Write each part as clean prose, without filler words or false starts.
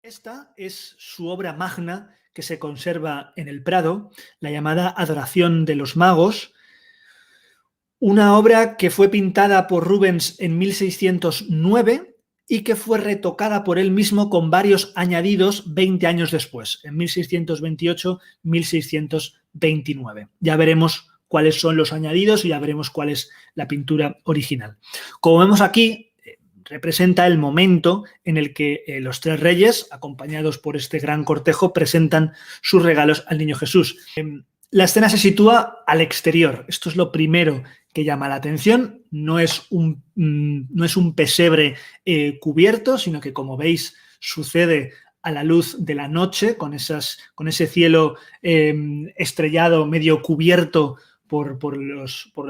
Esta es su obra magna que se conserva en el Prado, la llamada Adoración de los Magos, una obra que fue pintada por Rubens en 1609 y que fue retocada por él mismo con varios añadidos 20 años después, en 1628-1629. Ya veremos cuáles son los añadidos y ya veremos cuál es la pintura original. Como vemos aquí, representa el momento en el que los tres reyes, acompañados por este gran cortejo, presentan sus regalos al niño Jesús. La escena se sitúa al exterior. Esto es lo primero que llama la atención. No es un pesebre cubierto, sino que, como veis, sucede a la luz de la noche, con ese cielo estrellado, medio cubierto por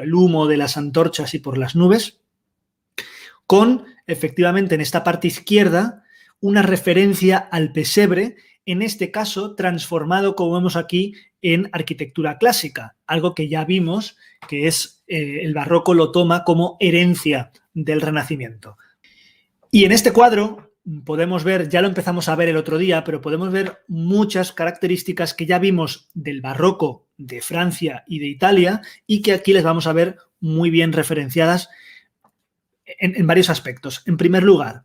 el humo de las antorchas y por las nubes, con, efectivamente, en esta parte izquierda, una referencia al pesebre, en este caso transformado, como vemos aquí, en arquitectura clásica, algo que ya vimos que es el barroco lo toma como herencia del Renacimiento. Y en este cuadro podemos ver, ya lo empezamos a ver el otro día, pero podemos ver muchas características que ya vimos del barroco de Francia y de Italia y que aquí les vamos a ver muy bien referenciadas en varios aspectos. En primer lugar,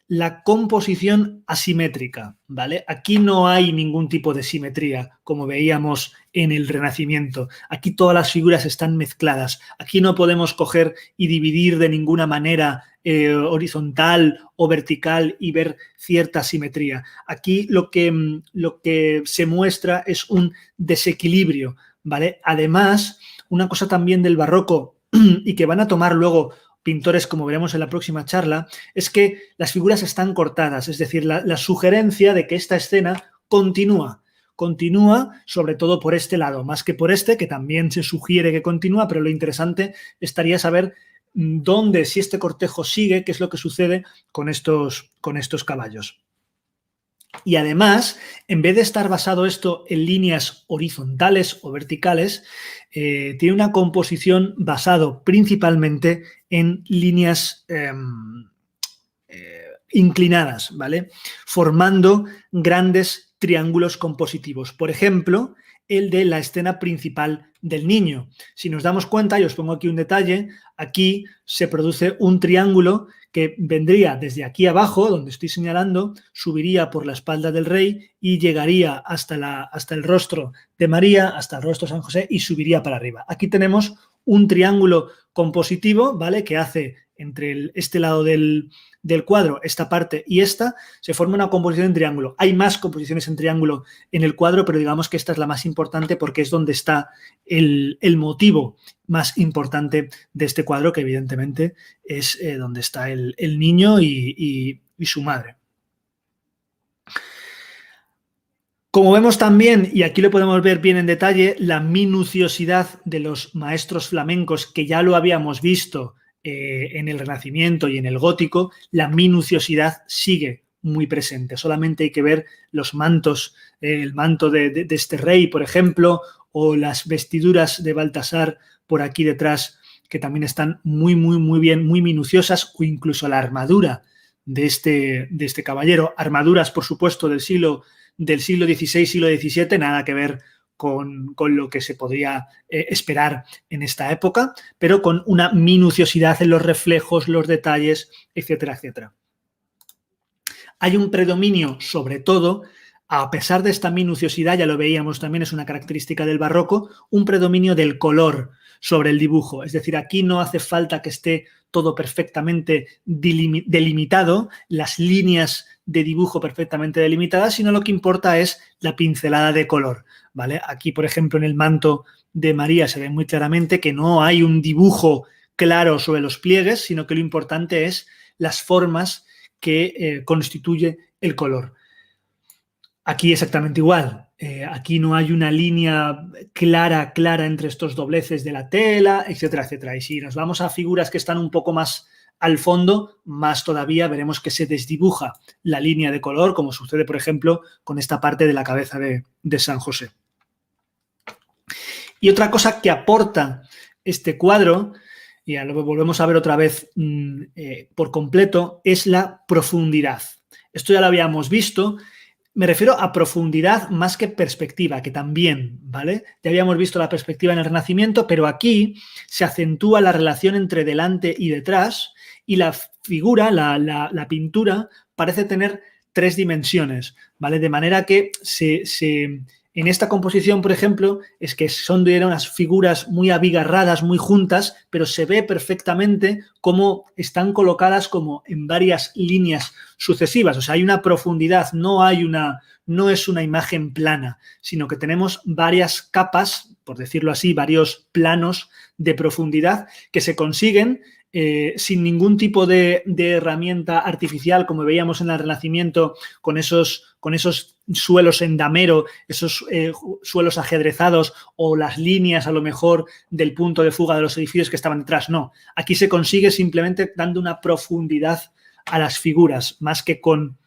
la composición asimétrica, ¿vale? Aquí no hay ningún tipo de simetría, como veíamos en el Renacimiento. Aquí todas las figuras están mezcladas. Aquí no podemos coger y dividir de ninguna manera horizontal o vertical y ver cierta simetría. Aquí lo que se muestra es un desequilibrio, ¿vale? Además, una cosa también del barroco y que van a tomar luego pintores, como veremos en la próxima charla, es que las figuras están cortadas, es decir, la sugerencia de que esta escena continúa sobre todo por este lado, más que por este, que también se sugiere que continúa, pero lo interesante estaría saber dónde, si este cortejo sigue, qué es lo que sucede con estos caballos. Y además, en vez de estar basado esto en líneas horizontales o verticales, tiene una composición basado principalmente en líneas inclinadas, ¿vale? Formando grandes triángulos compositivos. Por ejemplo, el de la escena principal del niño. Si nos damos cuenta, y os pongo aquí un detalle, aquí se produce un triángulo que vendría desde aquí abajo, donde estoy señalando, subiría por la espalda del rey y llegaría hasta el rostro de María, hasta el rostro de San José y subiría para arriba. Aquí tenemos un triángulo compositivo, ¿vale? Que hace entre este lado del cuadro, esta parte y esta, se forma una composición en triángulo. Hay más composiciones en triángulo en el cuadro, pero digamos que esta es la más importante porque es donde está el motivo más importante de este cuadro, que evidentemente es donde está el niño y su madre. Como vemos también, y aquí lo podemos ver bien en detalle, la minuciosidad de los maestros flamencos, que ya lo habíamos visto en el Renacimiento y en el Gótico, la minuciosidad sigue muy presente. Solamente hay que ver los mantos, el manto de este rey, por ejemplo, o las vestiduras de Baltasar por aquí detrás, que también están muy bien, muy minuciosas, o incluso la armadura de este caballero. Armaduras, por supuesto, del siglo XVI, siglo XVII, nada que ver con lo que se podría esperar en esta época, pero con una minuciosidad en los reflejos, los detalles, etcétera, etcétera. Hay un predominio, sobre todo, a pesar de esta minuciosidad, ya lo veíamos también, es una característica del barroco, un predominio del color sobre el dibujo. Es decir, aquí no hace falta que esté todo perfectamente delimitado, las líneas de dibujo perfectamente delimitadas, sino lo que importa es la pincelada de color, ¿vale? Aquí, por ejemplo, en el manto de María se ve muy claramente que no hay un dibujo claro sobre los pliegues, sino que lo importante es las formas que constituye el color. Aquí exactamente igual. Aquí no hay una línea clara entre estos dobleces de la tela, etcétera, etcétera. Y si nos vamos a figuras que están un poco más al fondo, más todavía veremos que se desdibuja la línea de color, como sucede, por ejemplo, con esta parte de la cabeza de San José. Y otra cosa que aporta este cuadro, y a lo que volvemos a ver otra vez por completo, es la profundidad. Esto ya lo habíamos visto Me refiero a profundidad más que perspectiva, que también, ¿vale? Ya habíamos visto la perspectiva en el Renacimiento, pero aquí se acentúa la relación entre delante y detrás y la figura, la pintura, parece tener 3 dimensiones, ¿vale? De manera que en esta composición, por ejemplo, es que eran unas figuras muy abigarradas, muy juntas, pero se ve perfectamente cómo están colocadas como en varias líneas sucesivas. O sea, hay una profundidad, no es una imagen plana, sino que tenemos varias capas, por decirlo así, varios planos de profundidad que se consiguen sin ningún tipo de herramienta artificial, como veíamos en el Renacimiento, con esos suelos en damero, esos suelos ajedrezados o las líneas a lo mejor del punto de fuga de los edificios que estaban detrás. No, aquí se consigue simplemente dando una profundidad a las figuras, más que con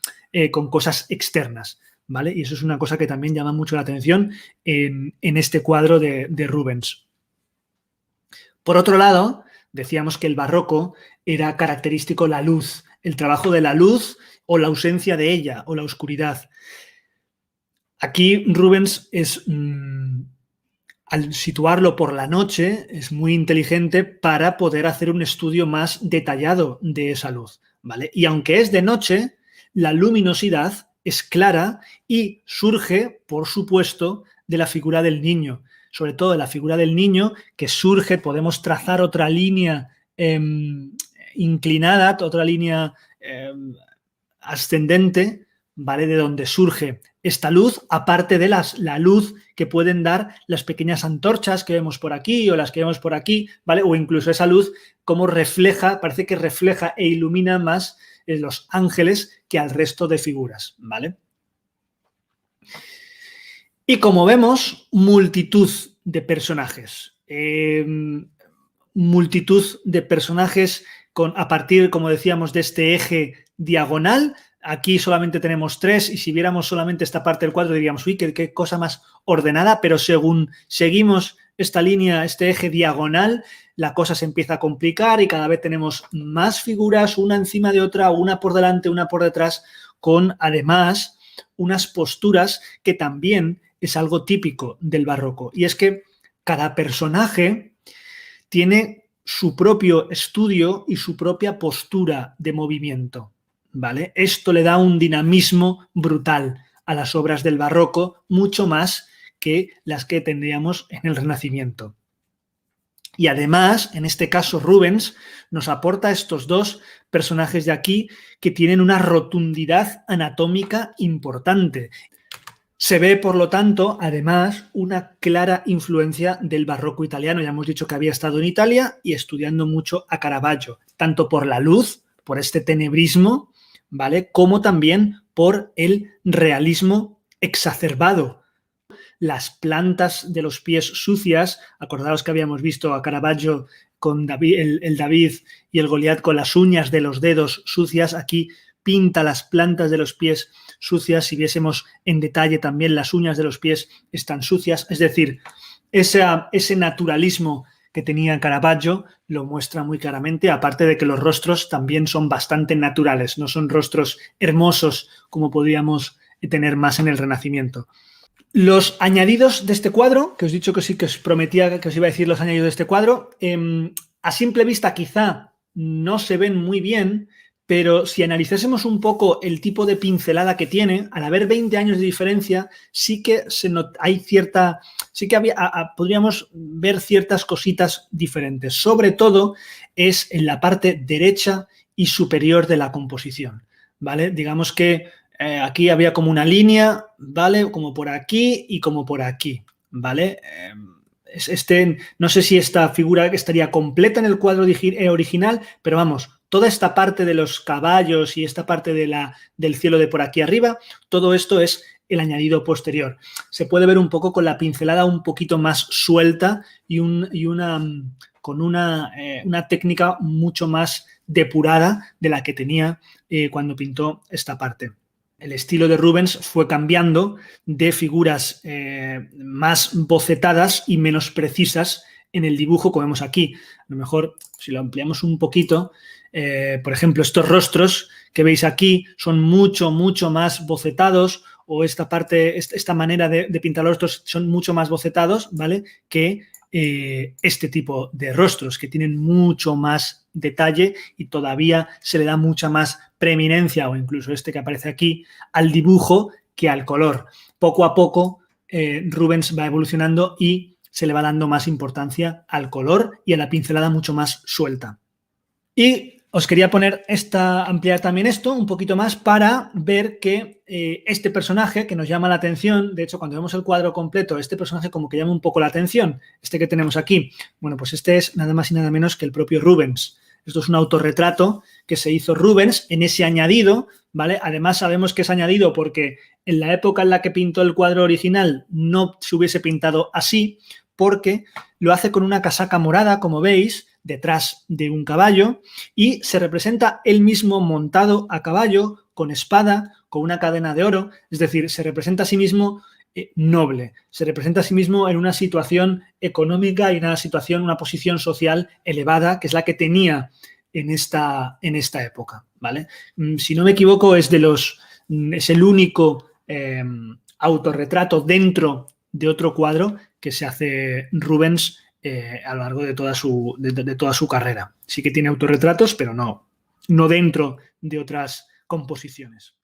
cosas externas, ¿vale? Y eso es una cosa que también llama mucho la atención en este cuadro de Rubens. Por otro lado, decíamos que el barroco era característico la luz, el trabajo de la luz o la ausencia de ella o la oscuridad. Aquí Rubens al situarlo por la noche, es muy inteligente para poder hacer un estudio más detallado de esa luz, ¿vale? Y aunque es de noche, la luminosidad es clara y surge, por supuesto, de la figura del niño. Sobre todo de la figura del niño, que surge, podemos trazar otra línea inclinada, otra línea ascendente, ¿vale? De donde surge esta luz, aparte de la luz que pueden dar las pequeñas antorchas que vemos por aquí o las que vemos por aquí, ¿vale? O incluso esa luz como refleja, parece que refleja e ilumina más los ángeles que al resto de figuras, ¿vale? Y como vemos, multitud de personajes. Multitud de personajes a partir, como decíamos, de este eje diagonal. Aquí solamente tenemos 3 y si viéramos solamente esta parte del cuadro diríamos, uy, qué cosa más ordenada, pero según seguimos esta línea, este eje diagonal, la cosa se empieza a complicar y cada vez tenemos más figuras, una encima de otra, una por delante, una por detrás, con además unas posturas que también es algo típico del barroco. Y es que cada personaje tiene su propio estudio y su propia postura de movimiento, ¿vale? Esto le da un dinamismo brutal a las obras del barroco, mucho más que las que tendríamos en el Renacimiento. Y además, en este caso, Rubens nos aporta estos 2 personajes de aquí que tienen una rotundidad anatómica importante. Se ve, por lo tanto, además, una clara influencia del barroco italiano. Ya hemos dicho que había estado en Italia y estudiando mucho a Caravaggio, tanto por la luz, por este tenebrismo, ¿vale? Como también por el realismo exacerbado. Las plantas de los pies sucias, acordaos que habíamos visto a Caravaggio con el David y el Goliat con las uñas de los dedos sucias, aquí pinta las plantas de los pies sucias. Si viésemos en detalle también las uñas de los pies están sucias, es decir, ese naturalismo que tenía Caravaggio lo muestra muy claramente, aparte de que los rostros también son bastante naturales, no son rostros hermosos como podríamos tener más en el Renacimiento. Los añadidos de este cuadro, que os he dicho que sí, que os prometía que os iba a decir los añadidos de este cuadro, a simple vista quizá no se ven muy bien, pero si analizásemos un poco el tipo de pincelada que tiene, al haber 20 años de diferencia, sí que podríamos ver ciertas cositas diferentes. Sobre todo es en la parte derecha y superior de la composición, ¿vale? Digamos que aquí había como una línea, ¿vale? Como por aquí y como por aquí, ¿vale? No sé si esta figura estaría completa en el cuadro original, pero vamos, toda esta parte de los caballos y esta parte del cielo de por aquí arriba, todo esto es el añadido posterior. Se puede ver un poco con la pincelada un poquito más suelta y con una técnica mucho más depurada de la que tenía cuando pintó esta parte. El estilo de Rubens fue cambiando de figuras más bocetadas y menos precisas en el dibujo, como vemos aquí. A lo mejor, si lo ampliamos un poquito, por ejemplo, estos rostros que veis aquí son mucho, mucho más bocetados o esta parte, esta manera de pintar los rostros son mucho más bocetados, ¿vale? Que este tipo de rostros, que tienen mucho más detalle y todavía se le da mucha más preeminencia, o incluso este que aparece aquí, al dibujo que al color. Poco a poco Rubens va evolucionando y se le va dando más importancia al color y a la pincelada mucho más suelta. Y os quería ampliar también esto un poquito más para ver que este personaje que nos llama la atención, de hecho cuando vemos el cuadro completo, este personaje como que llama un poco la atención, este que tenemos aquí, bueno, pues este es nada más y nada menos que el propio Rubens. Esto es un autorretrato que se hizo Rubens en ese añadido, ¿vale? Además sabemos que es añadido porque en la época en la que pintó el cuadro original no se hubiese pintado así, porque lo hace con una casaca morada, como veis, detrás de un caballo, y se representa él mismo montado a caballo, con espada, con una cadena de oro, es decir, se representa a sí mismo noble, se representa a sí mismo en una situación económica y en una posición social elevada, que es la que tenía en esta época, ¿vale? Si no me equivoco, es el único autorretrato dentro de otro cuadro que se hace Rubens a lo largo de toda su carrera. Sí que tiene autorretratos, pero no dentro de otras composiciones.